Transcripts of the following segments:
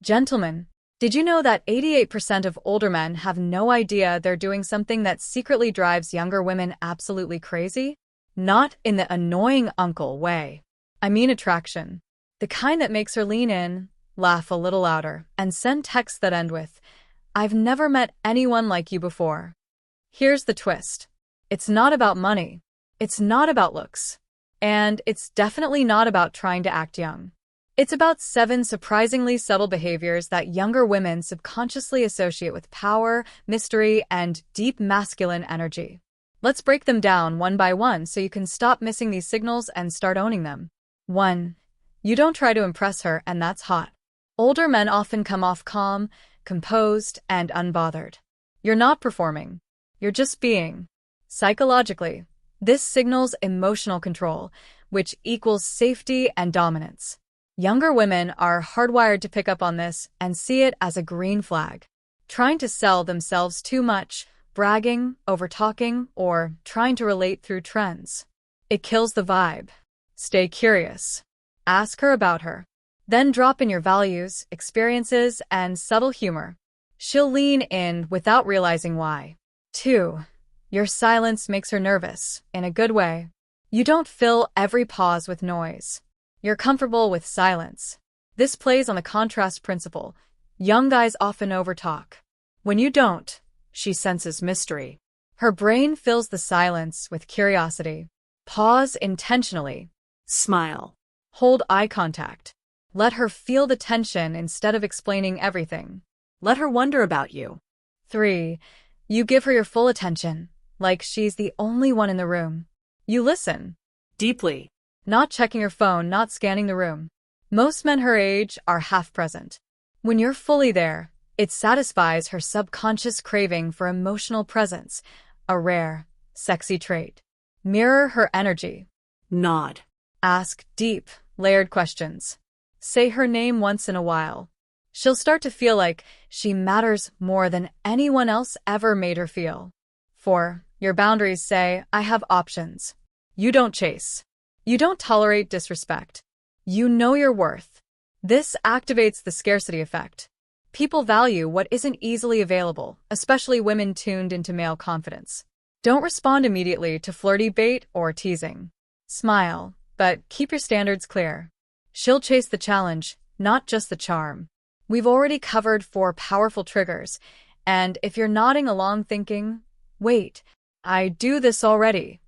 Gentlemen, did you know that 88% of older men have no idea they're doing something that secretly drives younger women absolutely crazy? Not in the annoying uncle way. I mean attraction. The kind that makes her lean in, laugh a little louder, and send texts that end with, "I've never met anyone like you before." Here's the twist. It's not about money. It's not about looks. And it's definitely not about trying to act young. It's about 7 surprisingly subtle behaviors that younger women subconsciously associate with power, mystery, and deep masculine energy. Let's break them down one by one so you can stop missing these signals and start owning them. 1. You don't try to impress her, and that's hot. Older men often come off calm, composed, and unbothered. You're not performing. You're just being. Psychologically, this signals emotional control, which equals safety and dominance. Younger women are hardwired to pick up on this and see it as a green flag. Trying to sell themselves too much, bragging, overtalking, or trying to relate through trends. It kills the vibe. Stay curious. Ask her about her. Then drop in your values, experiences, and subtle humor. She'll lean in without realizing why. 2. Your silence makes her nervous, in a good way. You don't fill every pause with noise. You're comfortable with silence. This plays on the contrast principle. Young guys often overtalk. When you don't, she senses mystery. Her brain fills the silence with curiosity. Pause intentionally. Smile. Hold eye contact. Let her feel the tension instead of explaining everything. Let her wonder about you. 3. You give her your full attention, like she's the only one in the room. You listen. Deeply. Not checking her phone, not scanning the room. Most men her age are half present. When you're fully there, it satisfies her subconscious craving for emotional presence, a rare, sexy trait. Mirror her energy. Nod. Ask deep, layered questions. Say her name once in a while. She'll start to feel like she matters more than anyone else ever made her feel. 4. Your boundaries say, "I have options." You don't chase. You don't tolerate disrespect. You know your worth. This activates the scarcity effect. People value what isn't easily available, especially women tuned into male confidence. Don't respond immediately to flirty bait or teasing. Smile, but keep your standards clear. She'll chase the challenge, not just the charm. We've already covered 4 powerful triggers, and if you're nodding along thinking, "Wait, I do this already,"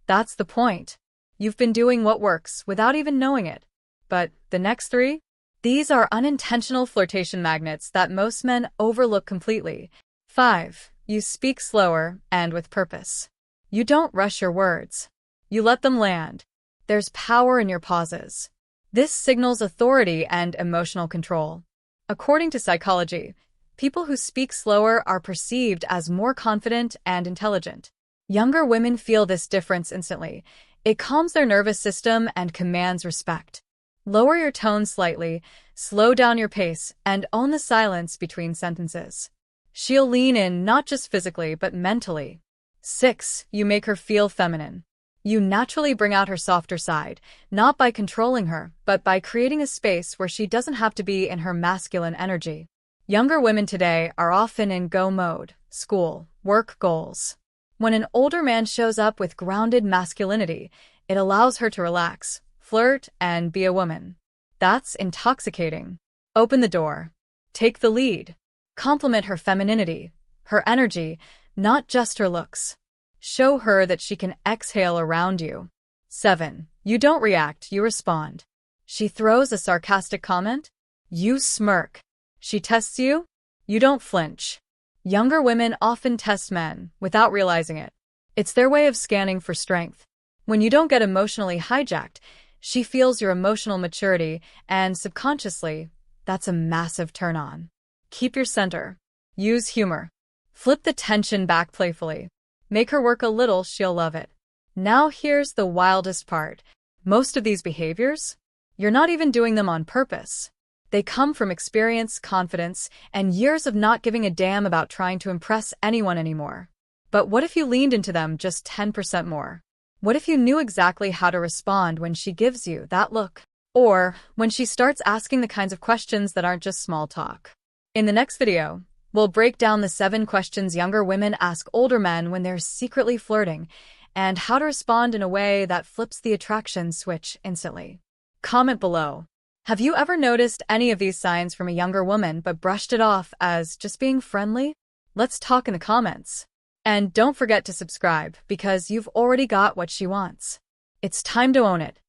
that's the point. You've been doing what works without even knowing it. But the next 3? These are unintentional flirtation magnets that most men overlook completely. 5. You speak slower and with purpose. You don't rush your words. You let them land. There's power in your pauses. This signals authority and emotional control. According to psychology, people who speak slower are perceived as more confident and intelligent. Younger women feel this difference instantly. It calms their nervous system and commands respect. Lower your tone slightly, slow down your pace, and own the silence between sentences. She'll lean in not just physically but mentally. 6. You make her feel feminine. You naturally bring out her softer side, not by controlling her, but by creating a space where she doesn't have to be in her masculine energy. Younger women today are often in go mode, school, work, goals. When an older man shows up with grounded masculinity, it allows her to relax, flirt, and be a woman. That's intoxicating. Open the door. Take the lead. Compliment her femininity, her energy, not just her looks. Show her that she can exhale around you. 7. You don't react, you respond. She throws a sarcastic comment? You smirk. She tests you? You don't flinch. Younger women often test men without realizing it. It's their way of scanning for strength. When you don't get emotionally hijacked, she feels your emotional maturity, and subconsciously, that's a massive turn-on. Keep your center. Use humor. Flip the tension back playfully. Make her work a little, she'll love it. Now here's the wildest part. Most of these behaviors, you're not even doing them on purpose. They come from experience, confidence, and years of not giving a damn about trying to impress anyone anymore. But what if you leaned into them just 10% more? What if you knew exactly how to respond when she gives you that look? or when she starts asking the kinds of questions that aren't just small talk. In the next video, we'll break down the 7 questions younger women ask older men when they're secretly flirting, and how to respond in a way that flips the attraction switch instantly. Comment below. Have you ever noticed any of these signs from a younger woman but brushed it off as just being friendly? Let's talk in the comments. And don't forget to subscribe because you've already got what she wants. It's time to own it.